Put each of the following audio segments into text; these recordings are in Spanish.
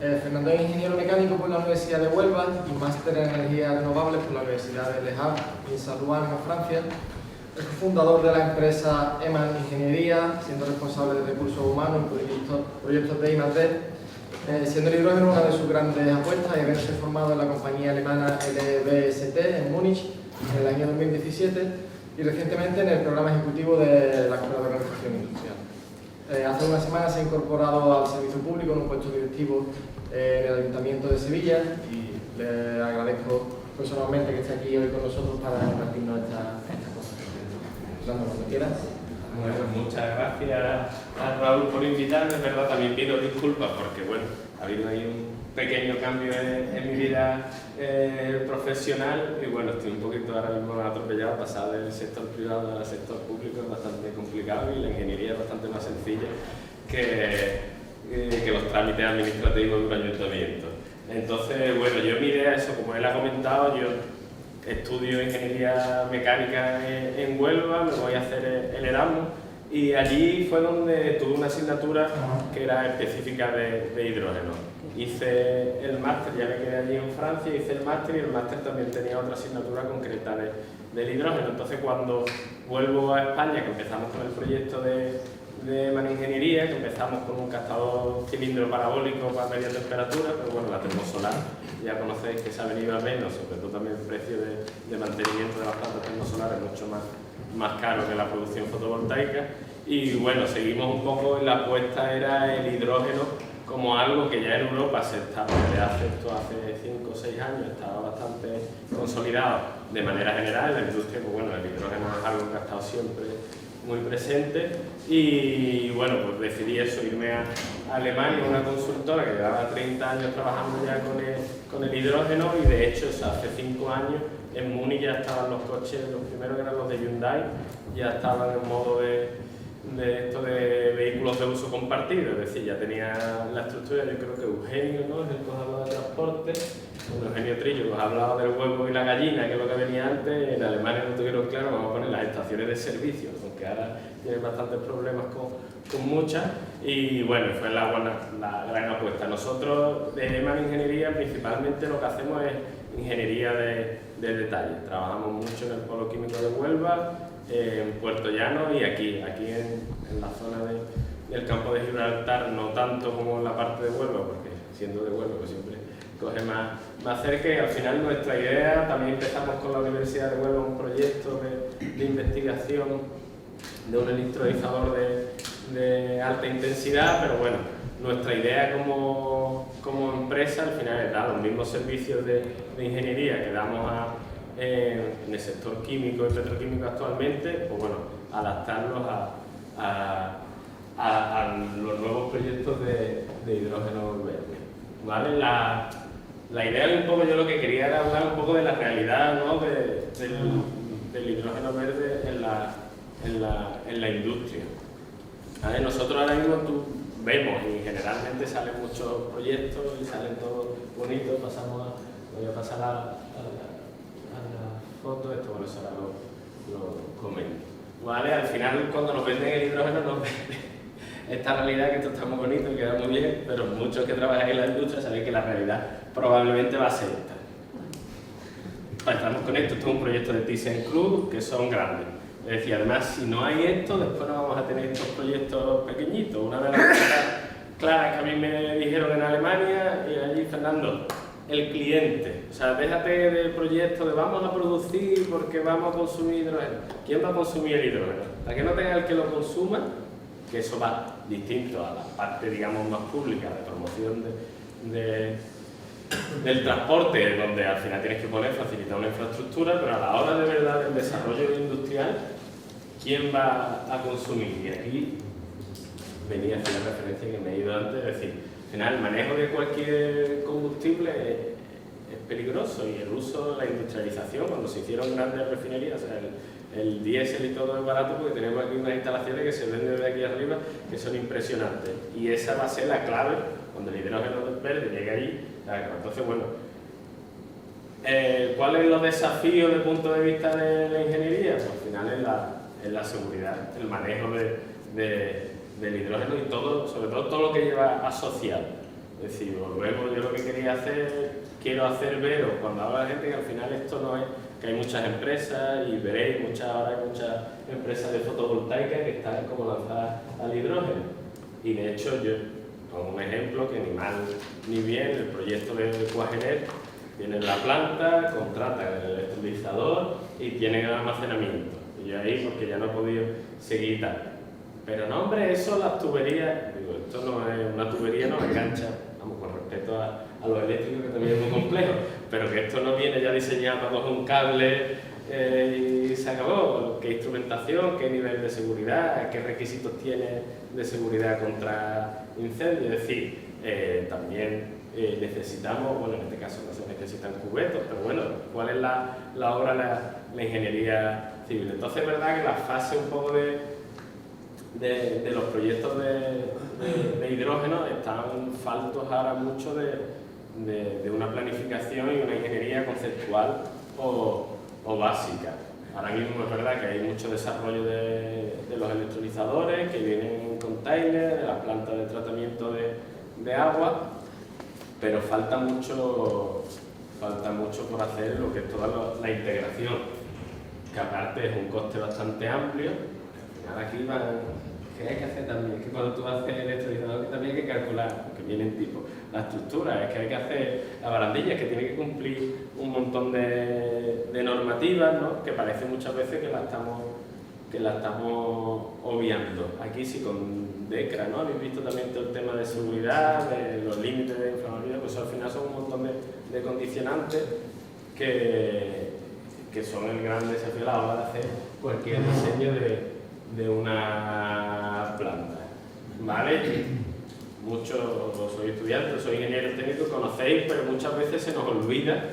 Fernando es ingeniero mecánico por la Universidad de Huelva y máster en energías renovables por la Universidad de Le Havre en Saint-Ouen, en Francia. Es fundador de la empresa Eman Ingeniería, siendo responsable de recursos humanos y proyectos de I+D, siendo el hidrógeno una de sus grandes apuestas y habiéndose formado en la compañía alemana LBST en Múnich en el año 2017 y recientemente en el programa ejecutivo de la Escuela de Organización Industrial. Hace una semana se ha incorporado al servicio público en un puesto directivo en el Ayuntamiento de Sevilla y le agradezco personalmente que esté aquí hoy con nosotros para compartirnos estas cosas. Fernando, cuando quieras. Bueno, muchas gracias a Raúl por invitarme, es verdad, también pido disculpas porque bueno, ha habido ahí un pequeño cambio en mi vida profesional y bueno, estoy un poquito ahora mismo atropellado, pasar del sector privado al sector público es bastante complicado y la ingeniería es bastante más sencilla que los trámites administrativos de un ayuntamiento. Entonces, bueno, yo mi idea es eso, como él ha comentado, yo estudio ingeniería mecánica en Huelva, me voy a hacer el Erasmus y allí fue donde tuve una asignatura que era específica de hidrógeno. Hice el máster, ya me quedé allí en Francia, hice el máster y el máster también tenía otra asignatura concreta del hidrógeno. Entonces cuando vuelvo a España, que empezamos con el proyecto de Eman Ingeniería, que empezamos con un captador cilindro parabólico para media temperatura, pero bueno, la termosolar ya conocéis que se ha venido a menos, sobre todo también el precio de mantenimiento de las plantas termosolares es mucho más caro que la producción fotovoltaica. Y bueno, seguimos un poco y la apuesta era el hidrógeno como algo que ya en Europa se estaba, desde hace 5 o 6 años, estaba bastante consolidado de manera general. En la industria, pues bueno, el hidrógeno es algo que ha estado siempre muy presente y bueno, pues decidí eso, irme a Alemania, una consultora que llevaba 30 años trabajando ya con el hidrógeno y de hecho hace 5 años en Múnich ya estaban los coches, los primeros eran los de Hyundai, ya estaban en modo de vehículos de uso compartido, es decir, ya tenía la estructura. Yo creo que Eugenio, ¿no?, es el que os hablaba de transporte, Eugenio Trillo os ha hablado del huevo y la gallina, que es lo que venía antes. En Alemania no tuvieron claro, vamos a poner las estaciones de servicio, aunque ahora tienen bastantes problemas con muchas, y bueno, fue la gran apuesta. Nosotros de Eman Ingeniería principalmente lo que hacemos es ingeniería de detalle, trabajamos mucho en el polo químico de Huelva, en Puerto Llano y aquí en la zona del campo de Gibraltar, no tanto como en la parte de Huelva, porque siendo de Huelva pues siempre coge más cerca. Y al final nuestra idea, también empezamos con la Universidad de Huelva un proyecto de investigación de un electrolizador de alta intensidad, pero bueno, nuestra idea como empresa al final es dar los mismos servicios de ingeniería que damos en el sector químico y petroquímico actualmente, pues bueno, adaptarlos a los nuevos proyectos de hidrógeno verde. ¿Vale? La idea es un poco, yo lo que quería era hablar un poco de la realidad, ¿no?, del hidrógeno verde en la industria. ¿Vale? Nosotros ahora mismo vemos y generalmente salen muchos proyectos y salen todos bonitos. Voy a pasar a la foto, esto bueno, eso ahora lo comento. ¿Vale? Al final cuando nos venden el hidrógeno nos venden esta realidad, que esto está muy bonito y queda muy bien, pero muchos que trabajan en la industria saben que la realidad probablemente va a ser esta. Pues estamos con esto es un proyecto de ThyssenKrupp que son grandes. Es decir, además, si no hay esto, después no vamos a tener estos proyectos pequeñitos. Una de las cosas claras que a mí me dijeron en Alemania, y allí, Fernando, el cliente. O sea, déjate del proyecto de vamos a producir porque vamos a consumir hidrógeno. ¿Quién va a consumir el hidrógeno? Para que no tenga el que lo consuma, que eso va distinto a la parte, digamos, más pública de promoción del transporte, donde al final tienes que facilitar una infraestructura, pero a la hora de verdad del desarrollo industrial, ¿quién va a consumir? Y aquí venía a hacer la referencia que me he ido antes, es decir, al final el manejo de cualquier combustible es peligroso y el uso, la industrialización, cuando se hicieron grandes refinerías, o sea, el diésel y todo es barato porque tenemos aquí unas instalaciones que se venden desde aquí arriba que son impresionantes y esa va a ser la clave cuando el hidrógeno verde llegue allí. Entonces, bueno, ¿cuáles son los desafíos desde el punto de vista de la ingeniería? Pues al final es la seguridad, el manejo del hidrógeno y todo, sobre todo todo lo que lleva asociado. Es decir, luego yo lo que quería hacer, quiero hacer ver, o cuando habla la gente, que al final esto no es, que hay muchas empresas, y veréis, ahora hay muchas empresas de fotovoltaica que están como lanzadas al hidrógeno. Y de hecho, yo pongo un ejemplo que ni mal ni bien, el proyecto de Quagener, tienen la planta, contratan el electrolizador y tienen el almacenamiento. Y yo ahí, porque ya no he podido seguir tal. Pero no, hombre, eso, las tuberías, digo, esto no es una tubería, no engancha, vamos, con respeto a los eléctricos, que también es muy complejo, pero que esto no viene ya diseñado para coger un cable y se acabó. ¿Qué instrumentación, qué nivel de seguridad, qué requisitos tiene de seguridad contra incendios? Es decir, también necesitamos, bueno, en este caso no se necesitan cubetos, pero bueno, ¿cuál es la obra, la ingeniería civil? Entonces es verdad que la fase un poco de los proyectos de hidrógeno están faltos ahora mucho de una planificación y una ingeniería conceptual o básica. Ahora mismo es verdad que hay mucho desarrollo de los electrolizadores que vienen en containers, de las plantas de tratamiento de agua, pero falta mucho por hacer lo que es toda la integración, que aparte es un coste bastante amplio. Al final aquí ¿qué hay que hacer también? Es que cuando tú haces electrolizador también hay que calcular, porque vienen tipo la estructura, es que hay que hacer la barandilla, que tiene que cumplir un montón de normativas, ¿no? Que parece muchas veces que la estamos obviando. Aquí sí con DECRA, ¿no? Habéis visto también todo el tema de seguridad, de los límites de inflamabilidad, pues al final son un montón de condicionantes que son el gran desafío a la hora de hacer cualquier diseño de una planta, ¿vale? Muchos, sois estudiantes, sois ingenieros técnicos, conocéis, pero muchas veces se nos olvida,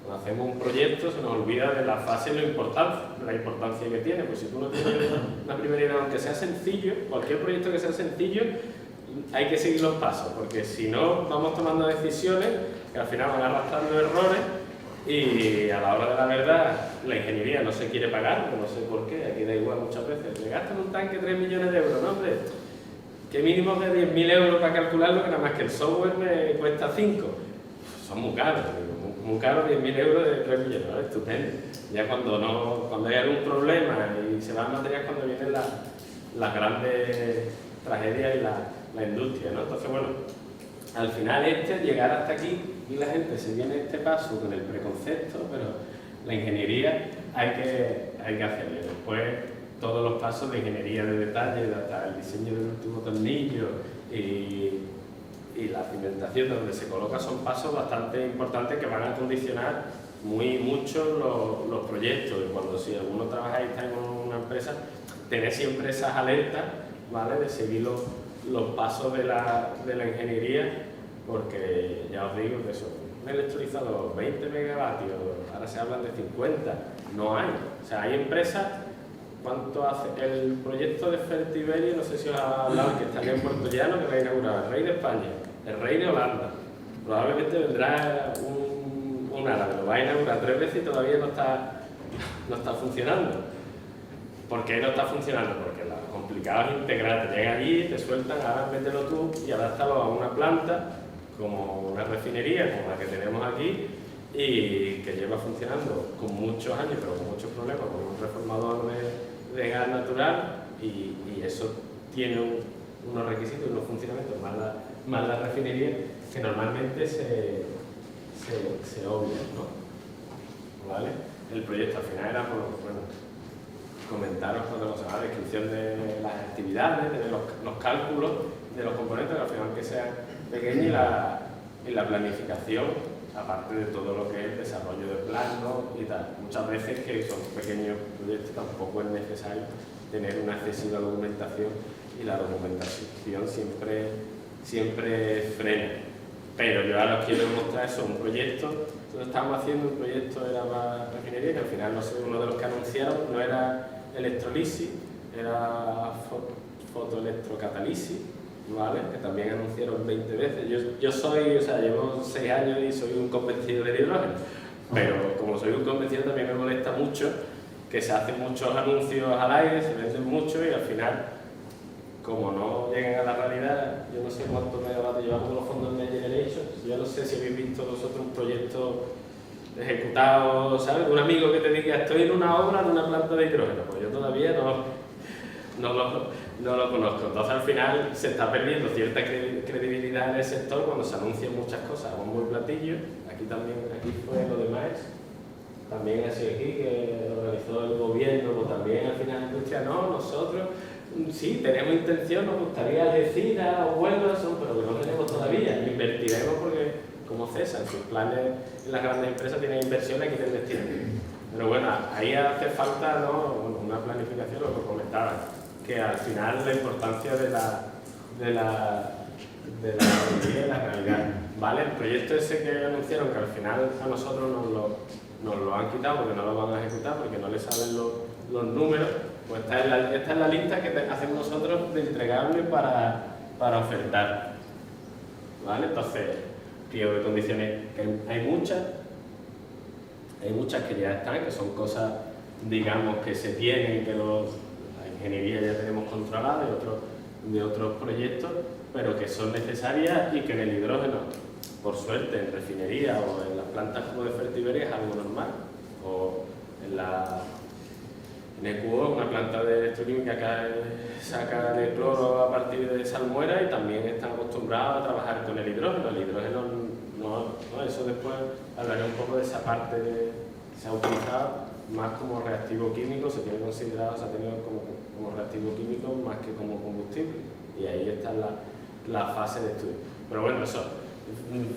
cuando hacemos un proyecto, se nos olvida de la fase de la importancia que tiene. Pues si tú no tienes una primera idea, aunque sea sencillo, cualquier proyecto que sea sencillo, hay que seguir los pasos, porque si no, vamos tomando decisiones que al final van arrastrando errores. Y a la hora de la verdad, la ingeniería no se quiere pagar, no sé por qué, aquí da igual muchas veces. Le gastan un tanque 3 millones de euros, ¿no, hombre? ¿Qué mínimo de 10.000 euros para calcularlo? Que nada más que el software me cuesta 5. Son muy caros, muy caros 10.000 euros de 3 millones, ¿no? Estupendo. Ya cuando hay algún problema y se van materias, cuando vienen las grandes tragedias y la industria, ¿no? Entonces, bueno, al final llegar hasta aquí y la gente se viene este paso con el preconcepto, pero la ingeniería hay que hacerle. Después todos los pasos de ingeniería de detalle, hasta el diseño del último tornillo y la cimentación donde se coloca, son pasos bastante importantes que van a condicionar mucho los proyectos. Y cuando si alguno trabaja y está en una empresa, tener siempre esas alertas, ¿vale? De seguir los pasos de la ingeniería, porque ya os digo que son un electrolizador 20 megavatios, ahora se hablan de 50, no hay. O sea, hay empresas, ¿cuánto hace? El proyecto de Fertiberia, no sé si os ha hablado, que está aquí en Puerto Llano, que va a inaugurar el rey de España, el rey de Holanda. Probablemente vendrá un árabe, lo va a inaugurar 3 veces y todavía no está funcionando. ¿Por qué no está funcionando? Porque lo complicado es integrar, te llegan allí, te sueltan, ahora mételo tú y adáptalo a una planta como una refinería como la que tenemos aquí y que lleva funcionando con muchos años pero con muchos problemas, con un reformador de gas natural y eso tiene unos requisitos, unos funcionamientos más la refinería que normalmente se obvian, ¿no? ¿Vale? El proyecto al final era, bueno, comentaros la descripción de las actividades, de los cálculos de los componentes, al final que sean pequeños y la planificación, aparte de todo lo que es desarrollo de planos y tal. Muchas veces que son pequeños proyectos tampoco es necesario tener una excesiva documentación y la documentación siempre frena. Pero yo ahora os quiero mostrar eso, un proyecto. Nosotros estábamos haciendo un proyecto de la refinería, que al final no sé, uno de los que anunciaron no era electrolisis, era fotoelectrocatálisis, ¿vale? Que también anunciaron 20 veces. Yo soy, o sea, llevo 6 años y soy un convencido del hidrógeno, pero como soy un convencido también me molesta mucho que se hacen muchos anuncios al aire, se venden mucho y al final como no lleguen a la realidad, yo no sé cuántos megavatios llevamos con los fondos de Generation, yo no sé si habéis visto vosotros un proyecto ejecutado, ¿sabes? De un amigo que te diga, estoy en una obra de una planta de hidrógeno, pues yo todavía no lo conozco. Entonces al final se está perdiendo cierta credibilidad en el sector cuando se anuncian muchas cosas a bombo y platillo. Aquí fue lo de Maes, también ha sido aquí que organizó el gobierno, pues también al final la industria no, nosotros sí tenemos intención, nos gustaría Algeciras o Huelva, pero que no tenemos todavía, invertiremos porque como César, en sus planes en las grandes empresas tienen inversiones que quieren investir. Pero bueno, ahí hace falta, ¿no?, una planificación, lo que comentaba, que al final la importancia de la realidad, ¿vale? El proyecto ese que anunciaron, que al final a nosotros nos lo han quitado porque no lo van a ejecutar, porque no les salen los números, pues esta es la lista que hacemos nosotros de entregables para ofertar, ¿vale? Entonces, pliego de condiciones, que hay muchas que ya están, que son cosas, digamos, que se tienen, que la ingeniería ya tenemos controlada de otros proyectos, pero que son necesarias y que en el hidrógeno, por suerte, en refinería o en las plantas como de Fertiberia es algo normal, o en EQO, una planta de electroquímica que saca el cloro a partir de salmuera y también están acostumbrados a trabajar con el hidrógeno. El hidrógeno no, eso después hablaré un poco de esa parte se ha utilizado más como reactivo químico, se ha tenido como reactivo químico más que como combustible, y ahí está la fase de estudio. Pero bueno, eso,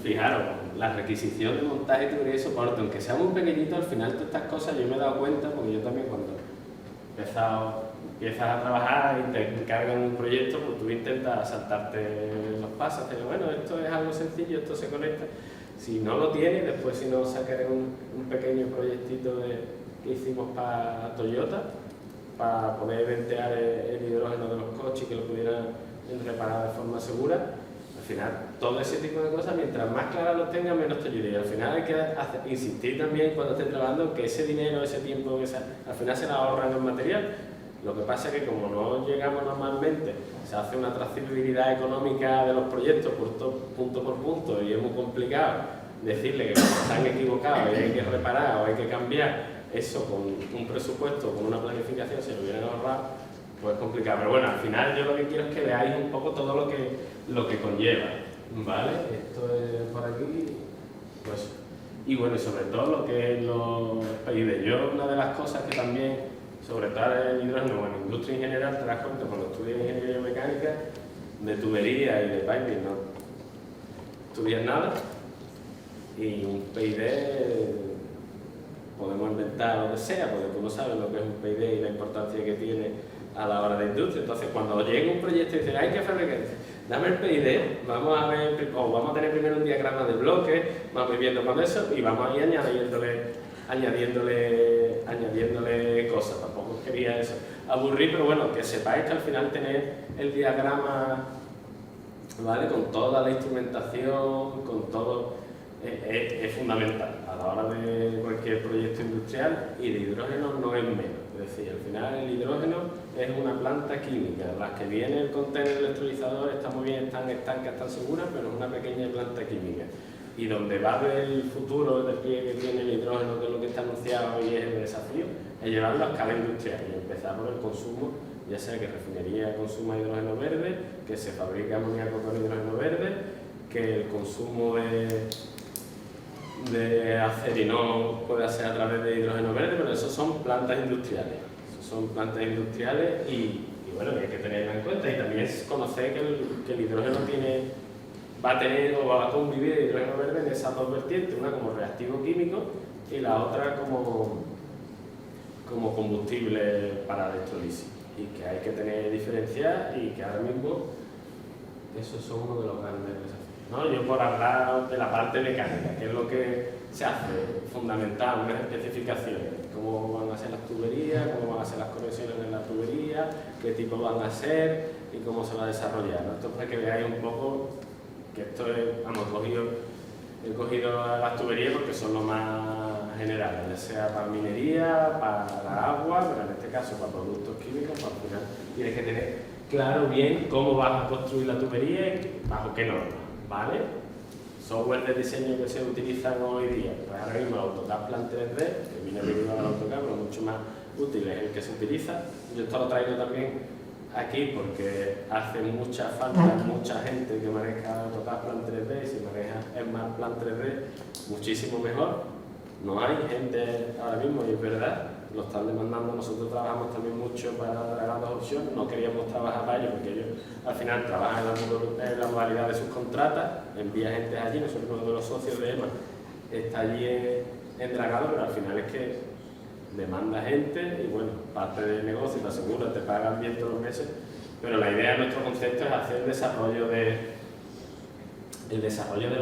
fijaros, la requisición de montaje, tubería y soporte, aunque sea muy pequeñito, al final todas estas cosas yo me he dado cuenta, porque yo también cuando empiezas a trabajar y te encargan un proyecto, pues tú intentas saltarte los pasos, pero bueno, esto es algo sencillo, esto se conecta. Si no lo tienes, después si no sacaré un pequeño proyectito que hicimos para Toyota, para poder ventear el hidrógeno de los coches y que lo pudieran reparar de forma segura. Al final, todo ese tipo de cosas, mientras más claras lo tengas, menos te ayuda. Y al final hay que insistir también cuando estés trabajando que ese dinero, ese tiempo, al final se lo ahorran en el material. Lo que pasa es que como no llegamos normalmente, se hace una trazabilidad económica de los proyectos punto por punto y es muy complicado decirle que cuando están equivocados y hay que reparar o hay que cambiar eso con un presupuesto, con una planificación, se lo hubieran ahorrado, pues es complicado. Pero bueno, al final yo lo que quiero es que veáis un poco todo lo que conlleva, ¿vale? Esto es por aquí, pues. Y bueno, y sobre todo lo que es los PID. Yo, una de las cosas que también, sobre todo en el hidrógeno o en la industria en general, te das cuenta cuando estudias ingeniería mecánica, de tubería y de piping no estudias nada, y un PID podemos inventar lo que sea, porque tú no sabes lo que es un PID y la importancia que tiene a la hora de industria. Entonces, cuando llega un proyecto y dice, hay que fabricar, dame el PID, vamos a ver, o vamos a tener primero un diagrama de bloques, vamos a ir viendo con eso y vamos a ir añadiéndole cosas. Tampoco quería eso aburrir, pero bueno, que sepáis que al final tener el diagrama, ¿vale?, con toda la instrumentación, con todo, es fundamental a la hora de cualquier proyecto industrial, y de hidrógeno no es menos. Es decir, al final el hidrógeno es una planta química. Las que viene el contenedor electrolizador está muy bien, están estancas, están seguras, pero es una pequeña planta química. Y donde va el futuro, el despliegue que tiene el hidrógeno, que es lo que está anunciado y es el desafío, es llevarlo a escala industrial y empezar por el consumo, ya sea que refinería consuma hidrógeno verde, que se fabrique amoníaco con hidrógeno verde, que el consumo de acerinol puede ser a través de hidrógeno verde, pero eso son plantas industriales. Y bueno, hay que tenerlo en cuenta, y también conocer que el hidrógeno va a convivir el hidrógeno verde en esas dos vertientes, una como reactivo químico y la otra como combustible para electrolisis, y que hay que tener diferenciar, y que ahora mismo esos son uno de los grandes desafíos. ¿No? Yo por hablar de la parte mecánica, que es lo que se hace fundamental, unas especificaciones, cómo van a ser las tuberías, cómo van a ser las conexiones en la tubería, qué tipo van a ser y cómo se va a desarrollar, ¿no? Esto es para que veáis un poco que esto es, vamos, he cogido las tuberías porque son lo más generales, ya sea para minería, para agua, pero en este caso para productos químicos, pues al final tienes que tener claro bien cómo vas a construir la tubería y bajo qué normas, ¿vale? Software de diseño que se utilizan hoy día, pues ahora mismo AutoCAD Plan 3D, que viene derivado del AutoCAD, pero mucho más útil es el que se utiliza. Yo esto lo traigo también aquí porque hace mucha falta mucha gente que maneja AutoCAD Plan 3D, y si maneja Smart Plan 3D, muchísimo mejor. No hay gente ahora mismo, y es verdad, lo están demandando. Nosotros trabajamos también mucho para Dragados Options, no queríamos trabajar para ellos porque ellos al final trabajan en la modalidad de subcontratas, envía gente allí. Nosotros, uno de los socios de EMA está allí en Dragados, pero al final es que demanda gente y bueno, parte del negocio, te aseguras, te pagan bien todos los meses, pero la idea de nuestro concepto es hacer el desarrollo de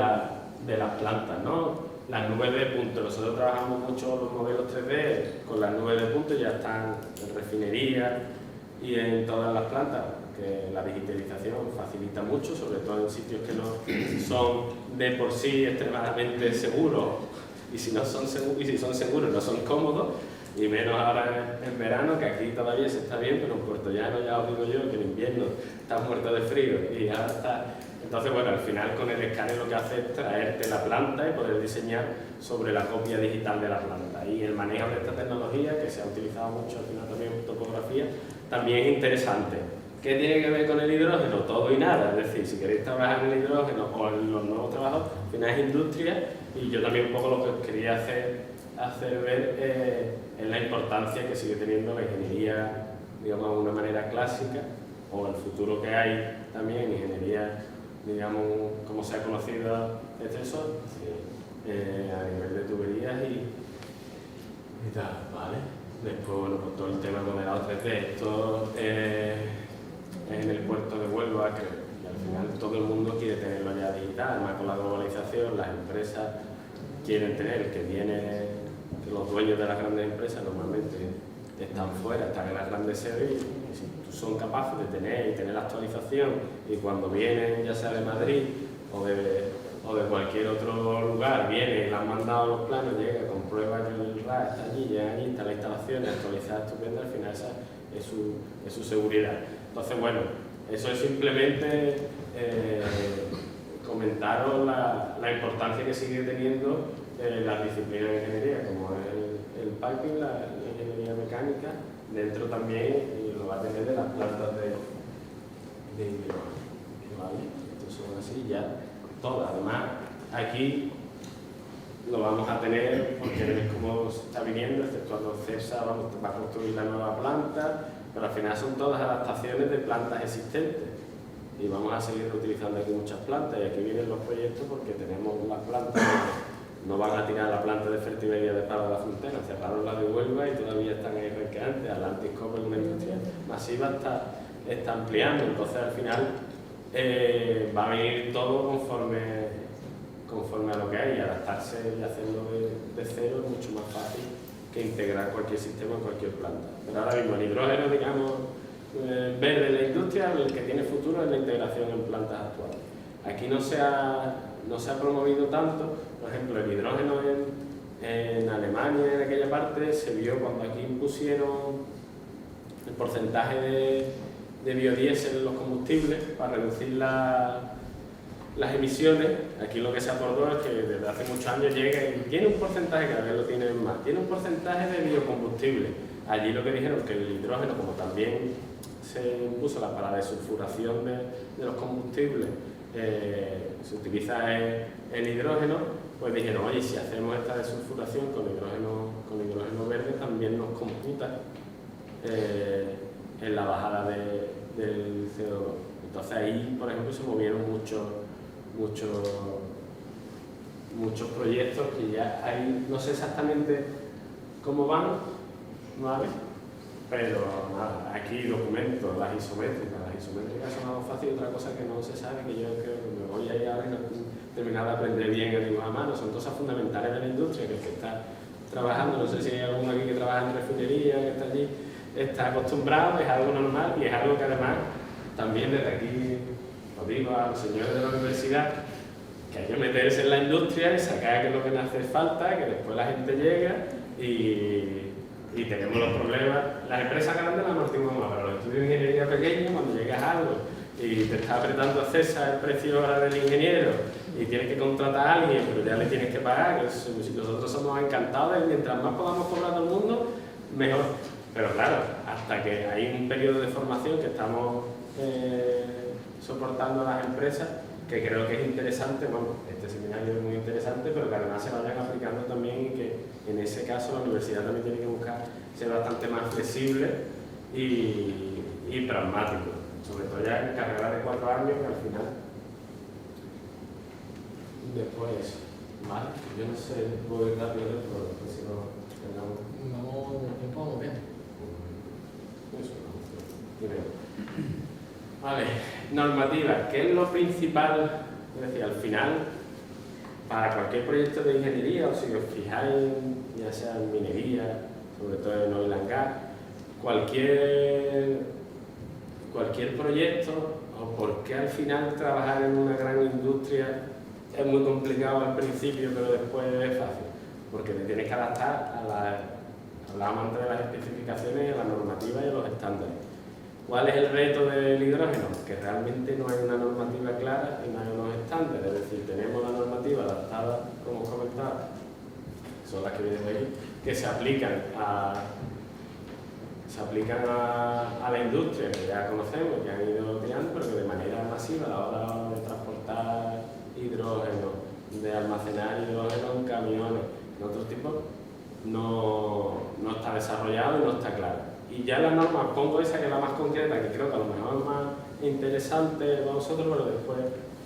las plantas, ¿no? Las nubes de puntos, nosotros trabajamos mucho los modelos 3D con las nubes de puntos, ya están en refinería y en todas las plantas, que la digitalización facilita mucho, sobre todo en sitios que no son de por sí extremadamente seguros, y si son seguros no son cómodos, y menos ahora en verano, que aquí todavía se está bien, pero en Puerto Llano ya os digo yo que en invierno estás muerto de frío y ahora está. Entonces, bueno, al final con el escáner lo que hace es traerte la planta y poder diseñar sobre la copia digital de la planta. Y el manejo de esta tecnología, que se ha utilizado mucho al final también en topografía, también es interesante. ¿Qué tiene que ver con el hidrógeno? Todo y nada. Es decir, si queréis trabajar en el hidrógeno o en los nuevos trabajos, al final es industria, y yo también un poco lo que os quería hacer ver es la importancia que sigue teniendo la ingeniería, digamos, de una manera clásica, o el futuro que hay también en ingeniería, digamos, como se ha conocido eso, a nivel de tuberías y tal, ¿vale? Después, bueno, pues todo el tema modelado 3D, esto en el puerto de Huelva, que al final todo el mundo quiere tenerlo ya digital, además con la globalización, las empresas quieren tener, que los dueños de las grandes empresas normalmente están fuera, están en las grandes sedes, y si son capaces de tener la actualización, y cuando vienen, ya sea de Madrid o de cualquier otro lugar, vienen y le han mandado los planos, llega, comprueba que el RAS está allí, llega allí, está la instalación actualizada, estupenda, al final esa es su seguridad. Entonces, bueno, eso es simplemente comentaros la importancia que sigue teniendo las disciplinas de ingeniería, como el piping, la ingeniería mecánica, dentro también, y lo va a tener de las plantas de hidrógeno, ¿vale? Estos son así ya todas. Además, aquí lo vamos a tener porque veis cómo está viniendo, exceptuando CESA, va a construir la nueva planta, pero al final son todas adaptaciones de plantas existentes, y vamos a seguir utilizando aquí muchas plantas, y aquí vienen los proyectos porque tenemos las plantas. No van a tirar la planta de Fertiberia de Prado de la Frontera, cerraron la de Huelva y todavía están ahí renqueantes. Atlantic Copper, una industria masiva, está ampliando. Entonces, al final, va a venir todo conforme a lo que hay, y adaptarse y hacerlo de cero es mucho más fácil que integrar cualquier sistema en cualquier planta. Pero ahora mismo el hidrógeno, digamos, verde en la industria, el que tiene futuro es la integración en plantas actuales. Aquí no se ha promovido tanto. Por ejemplo, el hidrógeno en Alemania, en aquella parte, se vio cuando aquí impusieron el porcentaje de biodiesel en los combustibles para reducir las emisiones. Aquí lo que se acordó es que desde hace muchos años llega y tiene un porcentaje, cada vez lo tienen más, tiene un porcentaje de biocombustible. Allí lo que dijeron es que el hidrógeno, como también se impuso para la desulfuración de los combustibles, se utiliza el hidrógeno, pues dijeron, oye, si hacemos esta desulfuración con hidrógeno verde, también nos computa en la bajada del CO2. Entonces ahí, por ejemplo, se movieron muchos proyectos que ya ahí no sé exactamente cómo van, ¿vale? Pero nada, aquí documentos, las isométricas son algo fácil, otra cosa que no se sabe, que yo creo que me voy a ir ahora y terminar de aprender bien el dibujo a mano, son cosas fundamentales de la industria, que el que está trabajando, no sé si hay alguno aquí que trabaja en refinería, que está allí, está acostumbrado, es algo normal, y es algo que además también desde aquí lo digo a los señores de la universidad, que hay que meterse en la industria y sacar que es lo que nos hace falta, que después la gente llega y tenemos los problemas. Las empresas grandes las amortiguamos, pero los estudio de ingeniería pequeño, cuando llegas a algo y te está apretando a César el precio ahora del ingeniero y tienes que contratar a alguien, pero ya le tienes que pagar, si nosotros somos encantados y mientras más podamos cobrar todo el mundo, mejor. Pero claro, hasta que hay un periodo de formación que estamos soportando a las empresas, que creo que es interesante, bueno, este seminario es muy interesante, pero que además se vayan aplicando también y que en ese caso la universidad también tiene que buscar ser bastante más flexible y pragmático, sobre todo ya en carrera de 4 años que al final después, ¿vale? Yo no sé, voy rápido pero pues si no tengamos... Vamos, el tiempo vamos bien. Eso, primero. Vale, normativa, ¿qué es lo principal? Es decir, al final, para cualquier proyecto de ingeniería, o si os fijáis, ya sea en minería, sobre todo en oil and gas, cualquier proyecto, o por qué al final trabajar en una gran industria es muy complicado al principio, pero después es fácil, porque te tienes que adaptar hablábamos antes de las especificaciones, a la normativa y a los estándares. ¿Cuál es el reto del hidrógeno? Que realmente no hay una normativa clara y no hay unos estándares, es decir, tenemos la normativa adaptada, como os comentaba, son las que vienen ahí, que se aplican a la industria que ya conocemos, que han ido creando, pero que de manera masiva a la hora de transportar hidrógeno, de almacenar hidrógeno en camiones, en otros tipos, no está desarrollado y no está claro. Y ya la norma, pongo esa que es la más concreta, que creo que a lo mejor es más interesante para vosotros, pero después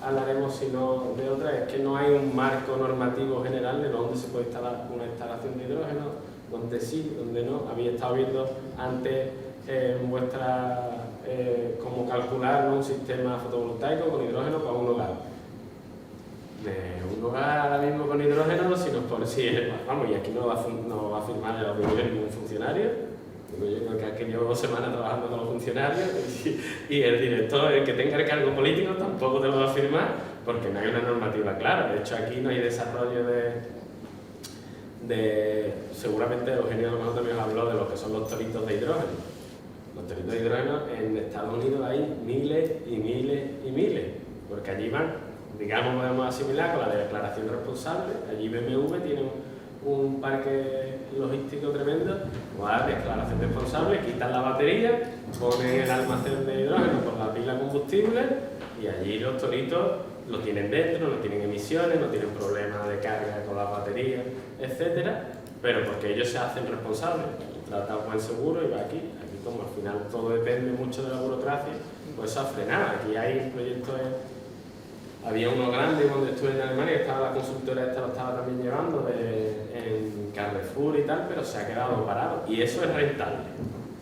hablaremos si no de otra, es que no hay un marco normativo general de dónde se puede instalar una instalación de hidrógeno, dónde sí, dónde no. Había estado viendo antes cómo calcular, ¿no?, un sistema fotovoltaico con hidrógeno para un hogar. De un hogar ahora mismo con hidrógeno, si nos pone, vamos, y aquí no va a firmar el audiovisual ningún funcionario. Yo creo que llevo 2 semanas trabajando con los funcionarios y el director, el que tenga el cargo político, tampoco te lo va a firmar porque no hay una normativa clara. De hecho, aquí no hay desarrollo seguramente Eugenio a lo mejor también habló de lo que son los toritos de hidrógeno. Los toritos de hidrógeno en Estados Unidos hay miles y miles y miles, porque allí van, digamos, podemos asimilar con la declaración responsable. Allí BMW tiene un parque logístico tremendo, la declaración responsable, quitan la batería, ponen el almacén de hidrógeno con la pila de combustible y allí los toritos lo tienen dentro, no tienen emisiones, no tienen problemas de carga con las baterías, etcétera, pero porque ellos se hacen responsables, tratan buen seguro y va aquí como al final todo depende mucho de la burocracia, pues eso ha frenado. Aquí hay proyectos, había uno grande cuando estuve en Alemania, estaba la consultora esta, lo estaba también llevando en Carrefour y tal, pero se ha quedado parado y eso es rentable.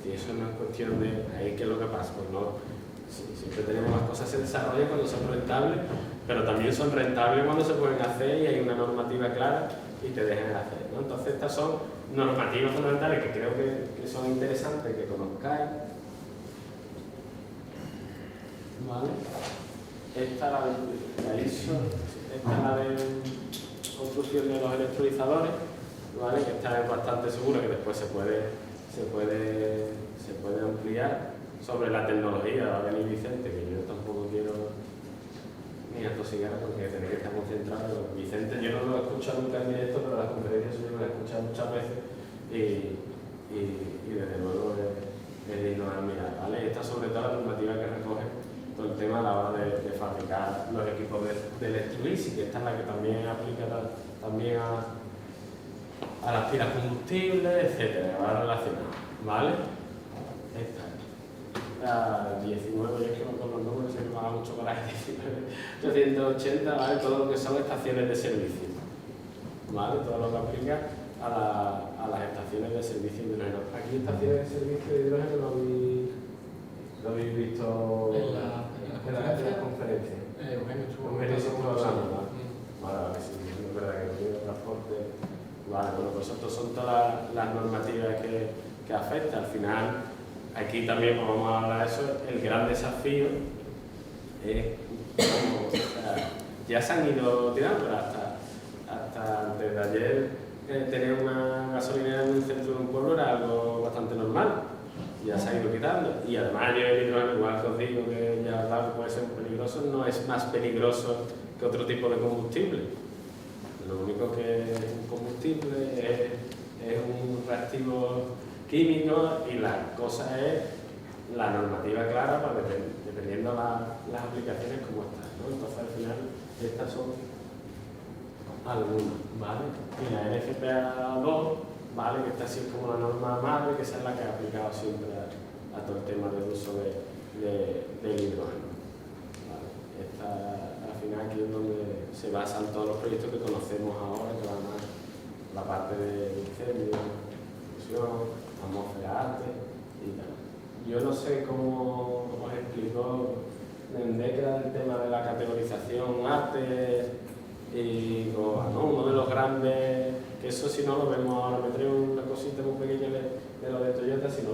Y eso no es cuestión de ahí qué es lo que pasa, pues no, siempre tenemos las cosas se desarrollan cuando son rentables, pero también son rentables cuando se pueden hacer y hay una normativa clara y te dejan hacer, ¿no? Entonces estas son normativas fundamentales que creo que son interesantes que conozcáis. ¿Vale? Esta es la ISO, esta es la de construcción de los electrolizadores, ¿vale? Que esta es bastante segura, que después se puede ampliar. Sobre la tecnología, va a venir Vicente, que yo tampoco quiero ni atosigar porque tenéis que estar concentrado. Vicente yo no lo he escuchado nunca en directo, pero las conferencias yo lo he escuchado muchas veces y desde luego es digno de admirar, ¿vale? Esta sobre todo la normativa que recoge todo el tema a la hora de fabricar los equipos de electrolisis, que esta es la que también aplica también a las pilas combustibles, etcétera, va relacionado, ¿vale? Esta la 19, yo es que con los números se me va mucho para el 19, 380, ¿vale? Todo lo que son estaciones de servicio, ¿vale? Todo lo que aplica a las estaciones de servicio de hidrógeno. Aquí estaciones de servicio de hidrógeno lo habéis visto en la conferencia. Eugenio estuvo hablando, vale, sí, es verdad que no tiene transporte. Vale, bueno, pues estas son todas las normativas que afectan. Al final, aquí también vamos a hablar de eso, el gran desafío es como, ya se han ido tirando, pero hasta antes de ayer tener una gasolinera en el centro de un pueblo era algo bastante normal. Ya se ha ha ido quitando. Y además yo el hidrógeno, igual que os digo que ya os puede ser peligroso, no es más peligroso que otro tipo de combustible. Lo único que es un combustible es un reactivo químico y la cosa es la normativa clara para dependiendo las aplicaciones como están, ¿no? Entonces al final estas son algunas, ¿vale? Y la NFPA 2, ¿vale? Que esta sí es como la norma madre, que esa es la que ha aplicado siempre a todo el tema del uso del hidrógeno. ¿Vale? Esta, al final aquí es donde se basan todos los proyectos que conocemos ahora, que van a la parte de incendio, fusión, atmósfera arte y tal. Yo no sé cómo os explicó en décadas el tema de la categorización arte y ¿no? Uno de los grandes, que eso si no lo vemos ahora, me traigo una cosita muy pequeña de lo de Toyota, si no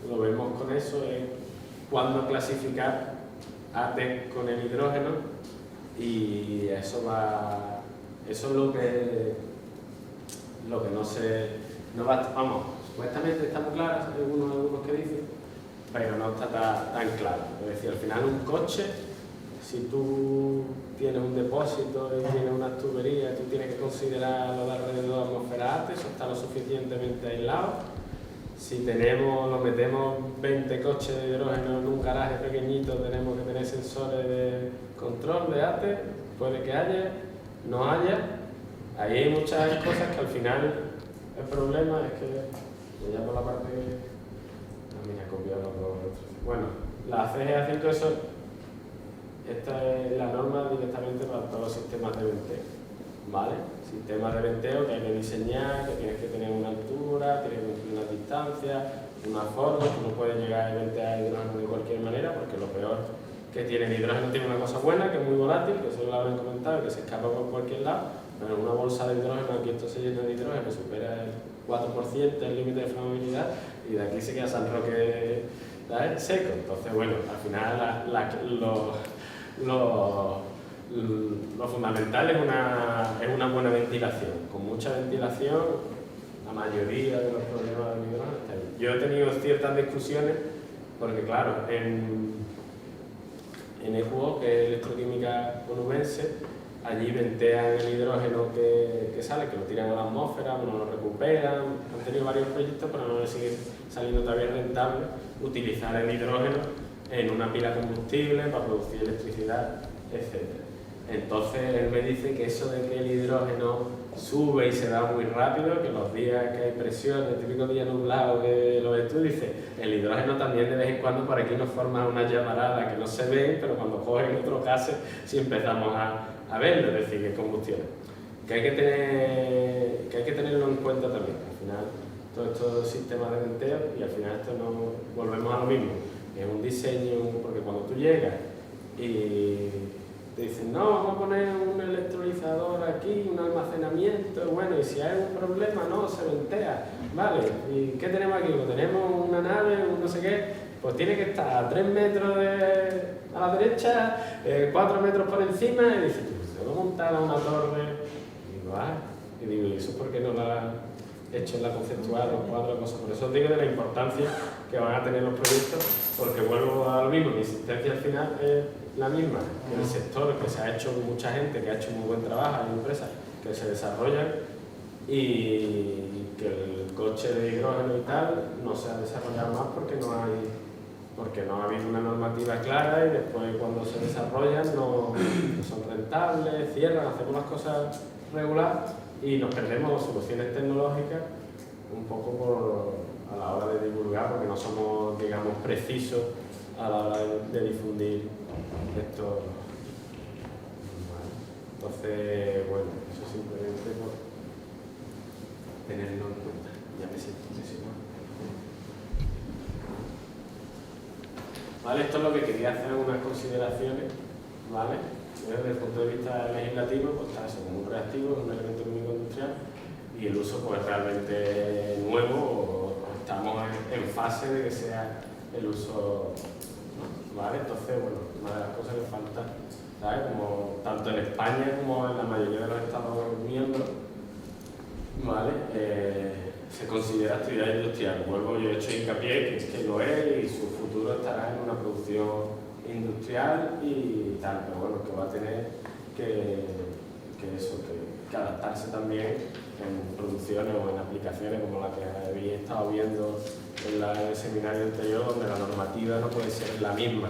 lo vemos con eso, es cuándo clasificar arte con el hidrógeno y eso es lo que no va, vamos, supuestamente está muy claro, hay algunos que dicen, pero no está tan claro. Es decir, al final un coche, si tú tienes un depósito y tienes unas tuberías, tú tienes que considerar lo de alrededor de atmósfera arte, eso está lo suficientemente aislado. Si nos metemos 20 coches de hidrógeno en un garaje pequeñito, tenemos que tener sensores de control de arte, puede que haya, no haya. Ahí hay muchas cosas que al final el problema es que, ya por la parte que... Mira, copiado los... Bueno, la CGA 5 eso, esta es la norma directamente para todos los sistemas de venteo, ¿vale? Sistemas de venteo que hay que diseñar, que tienes que tener una altura, tienes que cumplir una distancia, una forma, que no puedes llegar a ventear hidrógeno de cualquier manera, porque lo peor que tiene el hidrógeno tiene una cosa buena, que es muy volátil, que eso lo habrán comentado, que se escapa por cualquier lado, pero una bolsa de hidrógeno, aquí esto se llena de hidrógeno, supera el 4% el límite de flamabilidad, y de aquí se queda San Roque, ¿sabes?, seco. Entonces, bueno, al final lo fundamental es una buena ventilación. Con mucha ventilación, la mayoría de los problemas del hidrógeno está ahí. Yo he tenido ciertas discusiones, porque claro, en EQO, que es Electroquímica Onubense, allí ventean el hidrógeno que sale, que lo tiran a la atmósfera, no lo recuperan. Han tenido varios proyectos, pero no les sigue saliendo todavía rentable utilizar el hidrógeno en una pila combustible para producir electricidad, etc. Entonces él me dice que eso de que el hidrógeno sube y se da muy rápido, que los días que hay presión, el típico día nublado que lo ves tú, dice, el hidrógeno también de vez en cuando por aquí nos forma una llamarada que no se ve, pero cuando cogen otros gases sí empezamos a verlo, es decir, que es combustión. Que hay que tenerlo en cuenta también. Al final, todos estos sistemas de venteo, y al final esto no volvemos a lo mismo. Es un diseño, porque cuando tú llegas y te dicen, no, vamos a poner un electrolizador aquí, un almacenamiento, bueno, y si hay un problema, no, se ventea, vale, ¿y qué tenemos aquí? Pues tenemos una nave, un no sé qué, pues tiene que estar a 3 metros a la derecha, 4 metros por encima, y dices, ¿se va a montar a una torre? Y digo, y digo, ¿y eso por qué no la hecho en la conceptual o 4 cosas? Por eso os digo de la importancia que van a tener los proyectos, porque vuelvo a lo mismo, mi insistencia al final es la misma, que el sector, que se ha hecho mucha gente, que ha hecho muy buen trabajo, hay empresas que se desarrollan y que el coche de hidrógeno y tal no se ha desarrollado más porque no ha habido una normativa clara y después cuando se desarrollan no son rentables, cierran, hacemos las cosas regular y nos perdemos soluciones tecnológicas un poco a la hora de divulgar, porque no somos, digamos, precisos a la hora de difundir esto. Entonces, bueno, eso simplemente por tenerlo en cuenta. Ya me siento obsesionado. Vale, esto es lo que quería hacer, unas consideraciones, ¿vale? Desde el punto de vista legislativo, pues está eso como un reactivo, un elemento químico industrial, y el uso pues realmente nuevo, o estamos en fase de que sea el uso, ¿vale? Entonces, bueno, una de las cosas que falta, ¿sabes? Como tanto en España como en la mayoría de los Estados miembros, ¿vale? Se considera actividad industrial. Vuelvo, yo he hecho hincapié que lo es y su futuro estará en una producción industrial y tal, pero bueno, que va a tener que adaptarse también en producciones o en aplicaciones como la que habéis estado viendo en el seminario anterior, donde la normativa no puede ser la misma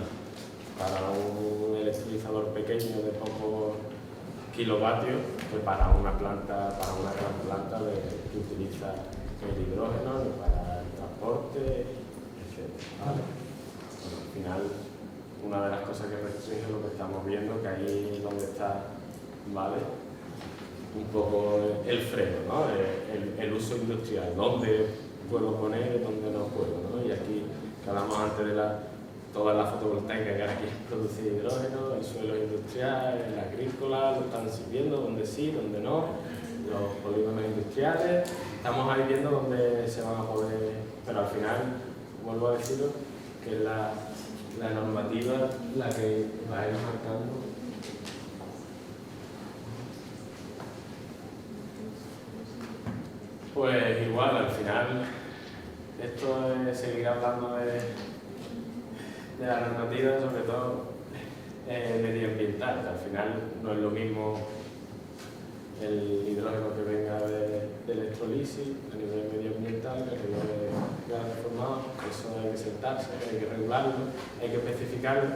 para un electrolizador pequeño de pocos kilovatios que para una planta, para una gran planta que utiliza el hidrógeno ni para el transporte, etc. ¿Vale? Bueno, al final, una de las cosas que restringe es lo que estamos viendo, que ahí es donde está, ¿vale?, un poco el freno, ¿no? El uso industrial, dónde puedo poner y dónde no puedo, ¿no? Y aquí, que hablamos antes de toda la fotovoltaica que ahora quiere producir hidrógeno, el suelo industrial, el agrícola, lo están sirviendo, donde sí, donde no, los polígonos industriales, estamos ahí viendo dónde se van a poder, pero al final, vuelvo a deciros, que es la normativa la que va a ir marcando. Pues igual, al final, esto es seguir hablando de la normativa, sobre todo medioambiental, que al final no es lo mismo el hidrógeno que venga de electrolisis a nivel medioambiental que el que viene de gas reformado. Eso hay que sentarse, hay que regularlo, hay que especificarlo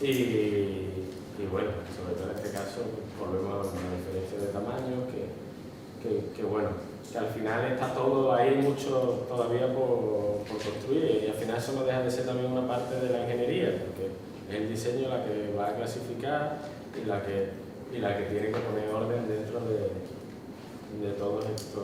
y bueno, sobre todo en este caso, volvemos a una diferencia de tamaño que bueno, que al final está todo, hay mucho todavía por construir y al final eso no deja de ser también una parte de la ingeniería, porque es el diseño la que va a clasificar y la que tiene que poner orden dentro de todos estos.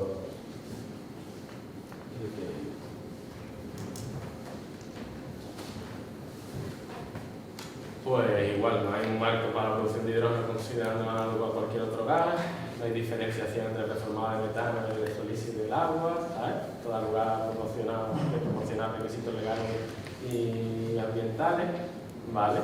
Pues igual, no hay un marco para la producción de hidrógeno considerando algo a cualquier otro gas, no hay diferenciación entre reformado de metano y electrolisis del agua, ¿sabes? Todo lugar proporcionar requisitos legales y ambientales, ¿vale?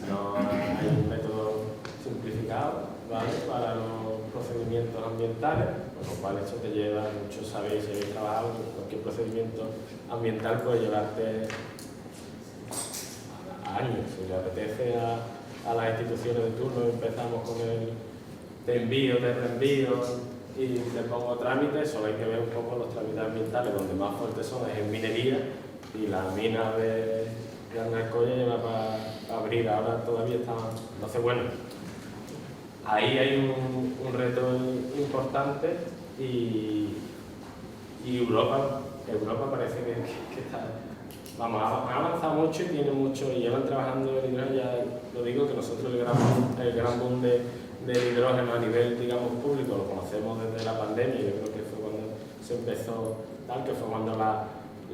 No hay un método simplificado, ¿vale?, para los procedimientos ambientales, por lo cual esto te lleva, muchos sabéis, si habéis trabajado, cualquier procedimiento ambiental puede llevarte años. Si le apetece a las instituciones de turno, empezamos con el te envío, te reenvío y te pongo trámites. Solo hay que ver un poco los trámites ambientales, donde más fuertes son es en minería, y la mina de Andacollo lleva para abrir, ahora todavía está. Entonces, bueno, ahí hay un reto importante y Europa parece que está. Vamos, ha avanzado mucho y tiene mucho, y llevan trabajando el hidrógeno, ya lo digo, que nosotros el gran boom del hidrógeno a nivel, digamos, público lo conocemos desde la pandemia. Yo creo que fue cuando se empezó tal, que fue cuando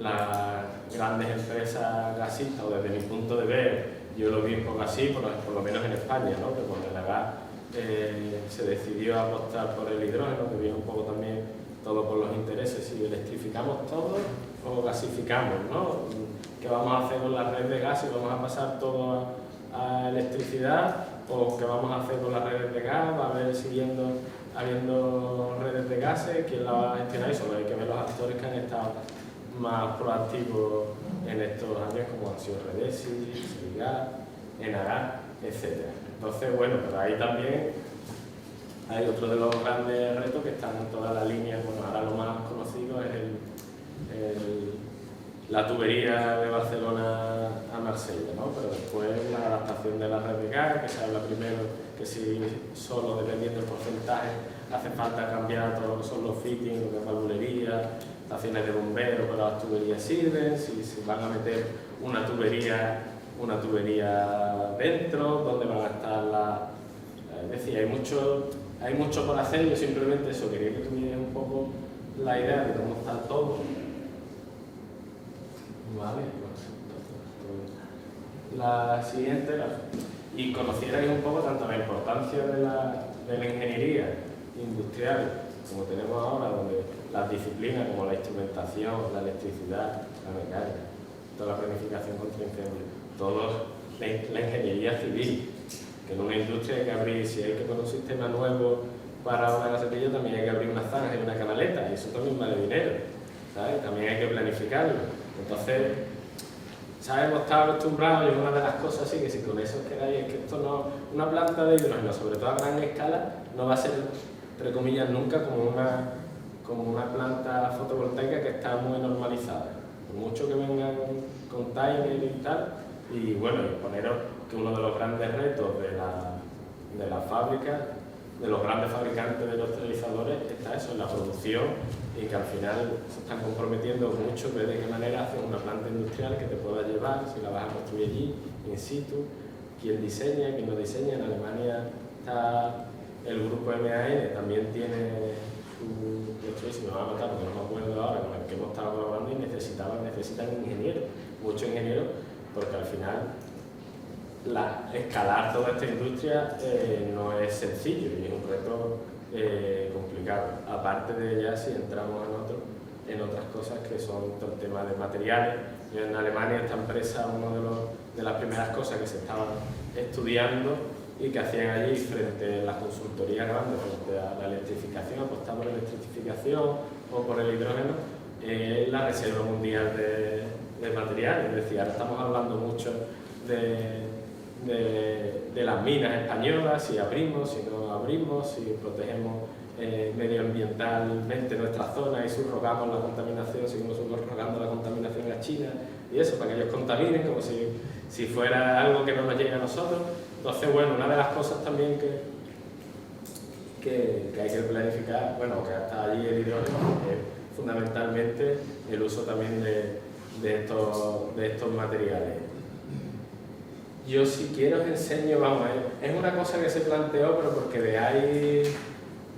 las grandes empresas gasistas, o desde mi punto de ver, yo lo vi un poco así, por lo menos en España, ¿no?, que cuando el gas se decidió apostar por el hidrógeno, que viene un poco también todo por los intereses, si electrificamos todo o gasificamos, ¿no? ¿Qué vamos a hacer con la red de gas? ¿Si vamos a pasar todo a electricidad? ¿O qué vamos a hacer con las redes de gas? ¿Va a haber habiendo redes de gases? ¿Quién la va a gestionar? Y solo hay que ver los actores que han estado más proactivos en estos años, como han sido Redesi, Sirigas, Enagas, etc. Entonces, bueno, pero ahí también hay otro de los grandes retos que están en toda la línea. Bueno, ahora lo más conocido es la tubería de Barcelona a Marsella, ¿no? Pero después la adaptación de la red de gas, que se habla primero que si solo dependiendo del porcentaje hace falta cambiar todo lo que son los fittings, lo que es la bulería, estaciones de bomberos, pero las tuberías sirven, si van a meter una tubería dentro, dónde van a estar las. Es decir, hay mucho por hacer. Yo simplemente eso, quería que tuvierais un poco la idea de cómo está todo. Vale, la siguiente, y conocierais un poco tanto la importancia de la ingeniería industrial como tenemos ahora, donde las disciplinas como la instrumentación, la electricidad, la mecánica, toda la planificación contra incendios, la ingeniería civil, que en una industria hay que abrir, si hay que poner un sistema nuevo para una gasetilla, también hay que abrir una zanja y una canaleta, y eso también vale dinero. ¿sabes? También hay que planificarlo. Entonces, ¿sabes? Hemos estado acostumbrados, y una de las cosas así, que si con eso os quedáis, es que esto no, una planta de hidrógeno, sobre todo a gran escala, no va a ser, entre comillas, nunca como una planta fotovoltaica que está muy normalizada. Por mucho que vengan containers y tal, y bueno, poneros que uno de los grandes retos de la fábrica, de los grandes fabricantes de los esterilizadores, está eso, en la producción, y que al final se están comprometiendo mucho de qué manera hacen una planta industrial que te pueda llevar, si la vas a construir allí, in situ, quién diseña, quién no diseña. En Alemania está el grupo MAN, también tiene su, si me van a matar porque no me acuerdo ahora, con el que hemos estado colaborando, y necesitan ingenieros, muchos ingenieros, porque al final escalar toda esta industria no es sencillo y es un reto complicado. Aparte de ya si entramos en otras cosas que son todo el tema de materiales. Yo en Alemania, esta empresa, una de las primeras cosas que se estaban estudiando y que hacían allí frente a las consultorías grandes, frente a la electrificación, apostar por la electrificación o por el hidrógeno, es la Reserva Mundial de Materiales. Es decir, ahora estamos hablando mucho de las minas españolas, si abrimos, si no abrimos, si protegemos medioambientalmente nuestra zona y subrogamos la contaminación, seguimos subrogando la contaminación a China y eso, para que ellos contaminen como si fuera algo que no nos llegue a nosotros. Entonces, bueno, una de las cosas también que hay que planificar, bueno, que hasta allí el hidrógeno, es fundamentalmente el uso también de estos materiales. Yo si quiero os enseño, vamos, es una cosa que se planteó, pero porque veáis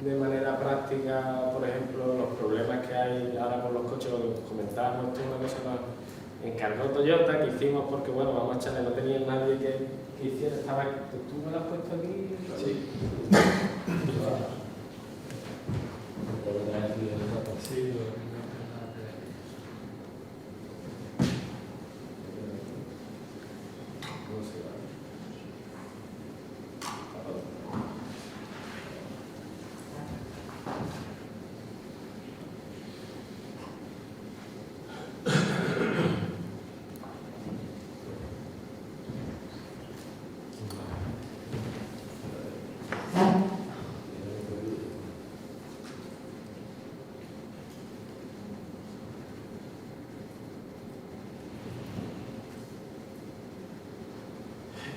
de manera práctica, por ejemplo, los problemas que hay ahora con los coches, lo que comentábamos, esto es una cosa que encargó Toyota, que hicimos porque, bueno, vamos a echarle, no tenía nadie que hiciera, estaba, ¿tú me lo has puesto aquí? Sí. Sí.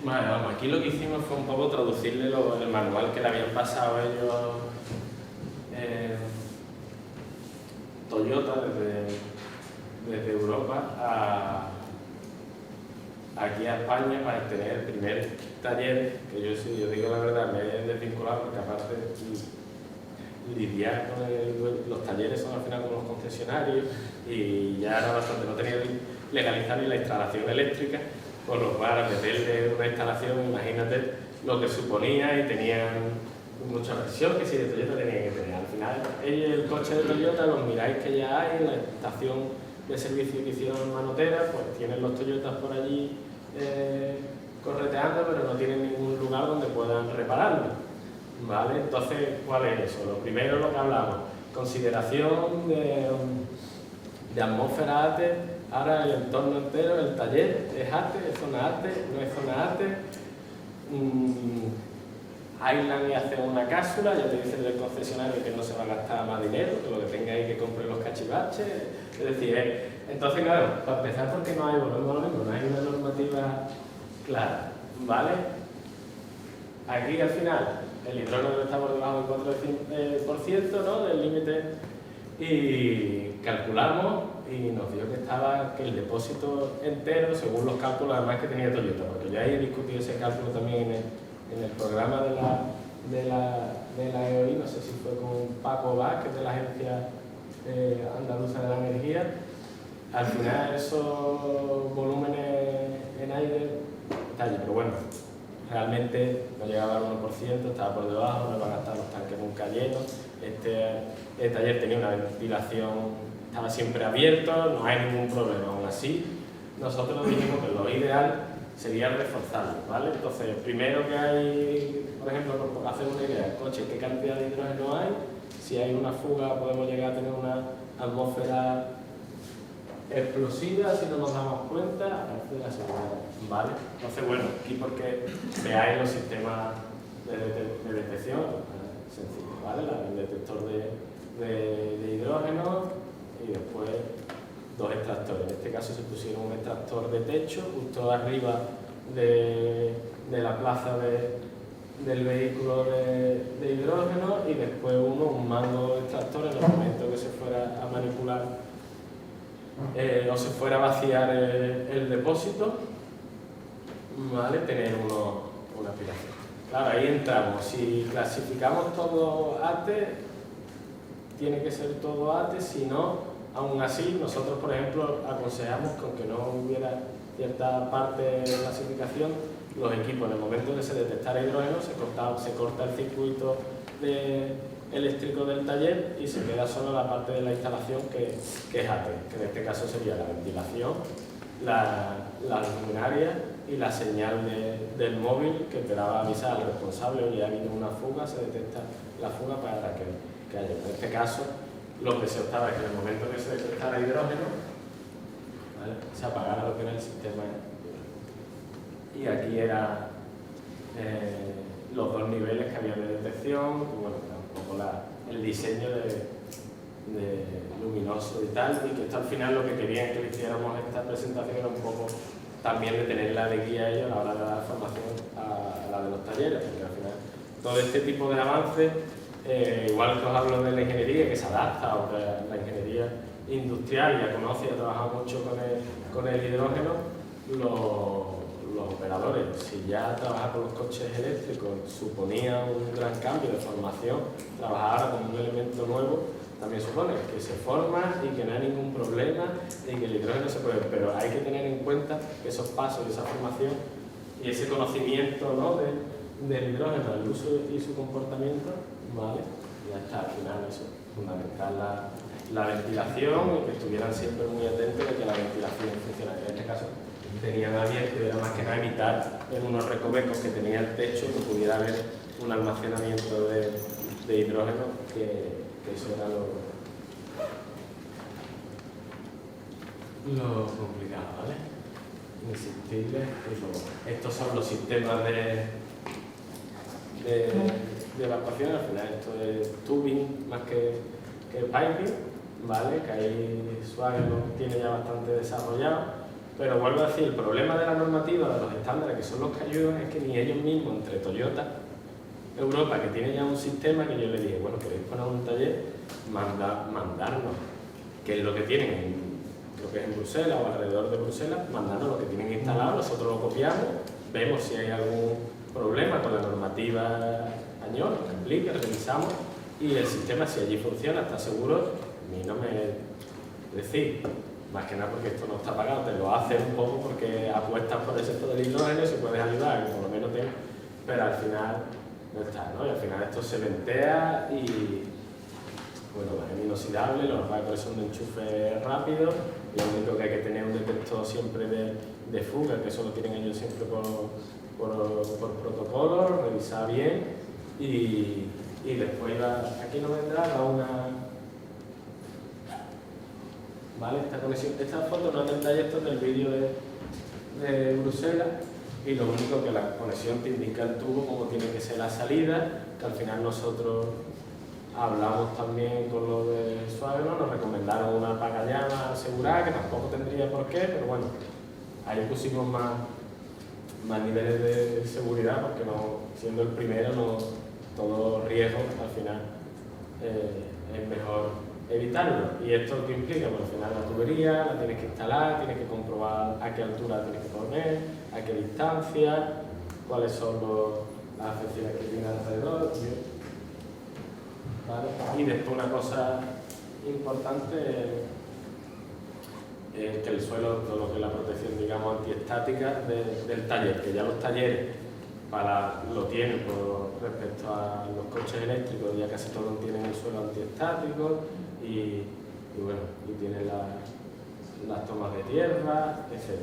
Vale, vamos, aquí lo que hicimos fue un poco traducirle el manual que le habían pasado ellos Toyota desde Europa aquí a España para tener el primer taller, que yo digo la verdad, me he desvinculado porque aparte lidiar con los talleres son al final con los concesionarios y ya era bastante, no tenía legalizar ni la instalación eléctrica, por lo cual a meterle una instalación, imagínate lo que suponía, y tenían mucha presión que si de Toyota tenían que tener. Al final, el coche de Toyota, los miráis que ya hay en la estación de servicio que hicieron en Manotera, pues tienen los Toyotas por allí correteando, pero no tienen ningún lugar donde puedan repararlo, ¿vale? Entonces, ¿cuál es eso? Lo primero, lo que hablamos, consideración de atmósfera ATE. Ahora el entorno entero, el taller, es ATE, es zona ATE, no es zona ATE. Aislan y hacen una cápsula, ya te dicen del concesionario que no se va a gastar más dinero, que lo que tenga ahí que compre los cachivaches. Es decir, entonces claro, para empezar, porque no hay, volvemos a lo mismo, no hay una normativa clara, ¿vale? Aquí al final el hidrógeno está por debajo del 4%, ¿no?, del límite, y calculamos y nos dio que el depósito entero, según los cálculos además que tenía Toyota, porque ya he discutido ese cálculo también en el programa de la EOI, no sé si fue con Paco Vázquez de la Agencia Andaluza de la Energía. Al final esos volúmenes en aire, detalle, pero bueno, realmente no llegaba al 1%, estaba por debajo, no iban a estar los tanques nunca llenos. El taller tenía una ventilación, estaba siempre abierto, no hay ningún problema. Aún así, nosotros dijimos que lo ideal sería reforzarlo, ¿vale? Entonces, primero que hay, por ejemplo, por hacer una idea, el coche, ¿qué cantidad de hidrógeno hay? Si hay una fuga, podemos llegar a tener una atmósfera explosiva, si no nos damos cuenta, aparte de la seguridad, ¿vale? Entonces, bueno, aquí porque veáis los sistemas de detección, sencillo, ¿vale? El detector de hidrógeno y después dos extractores. En este caso se pusieron un extractor de techo justo arriba de la plaza del vehículo de hidrógeno y después un mango extractor en el momento que se fuera a manipular o se fuera a vaciar el depósito, ¿vale? Tener una aspiración. Claro, ahí entramos. Si clasificamos todo ATE, tiene que ser todo ATE, si no, aún así, nosotros, por ejemplo, aconsejamos que aunque no hubiera cierta parte de clasificación, los equipos, en el momento que se detectara hidrógeno, se corta el circuito eléctrico del taller y se queda solo la parte de la instalación que es ATE, que en este caso sería la ventilación, la luminaria y la señal del móvil que te daba a avisar al responsable: oye, ha habido una fuga, se detecta la fuga para que haya. En este caso, lo que se optaba es que en el momento que se detectara hidrógeno, ¿vale?, se apagara lo que era el sistema. Y aquí eran los dos niveles que había de detección, y bueno, un poco el diseño de luminoso y tal, y que esto al final lo que querían que le hiciéramos esta presentación era un poco también de tenerla de guía a ellos a la hora de dar formación a la de los talleres, porque al final todo este tipo de avances, igual que os hablo de la ingeniería que se adapta, o de la ingeniería industrial, ya conoce y ha trabajado mucho con el hidrógeno, los operadores, si ya trabajar con los coches eléctricos suponía un gran cambio de formación, trabajar ahora con un elemento nuevo también supone que se forma y que no hay ningún problema y que el hidrógeno se puede, pero hay que tener en cuenta que esos pasos, esa formación y ese conocimiento, ¿no?, del hidrógeno, el uso y su comportamiento, ¿vale? Y ya está, al final eso, fundamental la ventilación y que estuvieran siempre muy atentos de que la ventilación funcionara. En este caso tenían abierto y era más que nada evitar en unos recovecos que tenía el techo que pudiera haber un almacenamiento de hidrógeno, que eso era lo complicado, ¿vale? Insistirles. Estos son los sistemas de evacuación. Al final esto es tubing más que piping, ¿vale? Que ahí Suárez lo tiene ya bastante desarrollado. Pero vuelvo a decir, el problema de la normativa, de los estándares que son los que ayudan, es que ni ellos mismos, entre Toyota, Europa, que tiene ya un sistema, que yo le dije, bueno, queréis poner un taller, mandarnos, que es lo que tienen creo que es en Bruselas o alrededor de Bruselas, mandarnos lo que tienen instalado, nosotros lo copiamos, vemos si hay algún problema con la normativa española, que aplique, revisamos, y el sistema, si allí funciona, está seguro, a mí no me decís, más que nada porque esto no está pagado, te lo haces un poco porque apuestas por el sector del hidrógeno, si puedes ayudar, por lo menos pero al final no está, ¿no? Y al final esto se ventea y, bueno, es inoxidable, los vapores son de enchufe rápido, lo único que hay que tener un detector siempre de fuga, que eso lo tienen ellos siempre por protocolo, revisar bien y después aquí no vendrá ¿vale? Esta conexión, esta foto no es del taller, esto es del vídeo de Bruselas, y lo único que la conexión te indica el tubo, cómo tiene que ser la salida, que al final nosotros hablamos también con lo de Suárez, nos recomendaron una apagallamas asegurada, que tampoco tendría por qué, pero bueno, ahí pusimos más niveles de seguridad, porque no, siendo el primero, todo riesgo al final es mejor evitarlo. Y esto que implica, bueno, al final la tubería la tienes que instalar, tienes que comprobar a qué altura la tienes que poner, a qué distancia, cuáles son las afecciones que tiene alrededor, ¿vale? Y después una cosa importante es que el suelo, todo lo que es la protección, digamos, antiestática del taller, que ya los talleres lo tienen respecto a los coches eléctricos, ya casi todos tienen el suelo antiestático y bueno, y tienen las tomas de tierra, etc.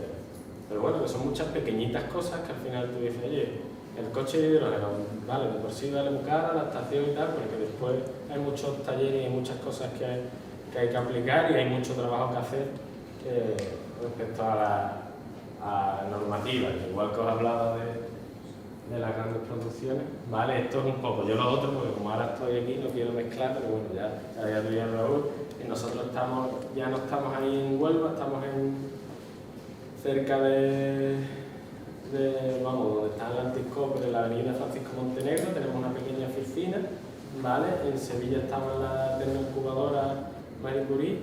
Pero bueno, que son muchas pequeñitas cosas que al final tú dices, oye, el coche de hidrógeno, vale, de por sí vale muy cara la estación y tal, porque después hay muchos talleres y muchas cosas que hay que aplicar y hay mucho trabajo que hacer respecto a la normativa, igual que os hablaba de las grandes producciones, ¿vale? Esto es un poco, yo lo otro, porque como ahora estoy aquí, no quiero mezclar, pero bueno, ya te voy a Raúl, y nosotros ya no estamos ahí en Huelva, estamos cerca vamos, donde está el Antiscoper, en la avenida Francisco Montenegro, tenemos una pequeña oficina, ¿vale? En Sevilla estamos en la termoincubadora Marie Curie,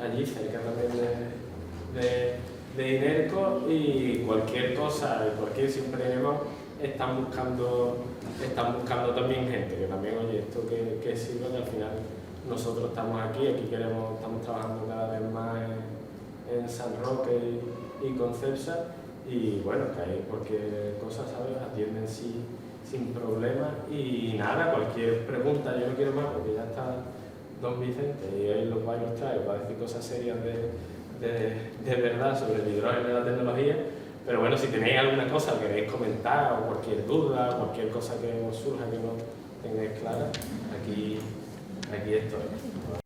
allí cerca también de INERCO, y cualquier cosa, siempre están buscando también gente, que también, oye, esto que sirva, que al final nosotros estamos aquí estamos trabajando cada vez más en San Roque y con Cepsa, y bueno, que hay cualquier cosa, ¿sabes? Atienden sin problema, y nada, cualquier pregunta, yo no quiero más porque ya está don Vicente y él los va a ilustrar y va a decir cosas serias de verdad sobre el hidrógeno y la tecnología. Pero bueno, si tenéis alguna cosa que queréis comentar, o cualquier duda, cualquier cosa que os surja que no tengáis clara, aquí estoy.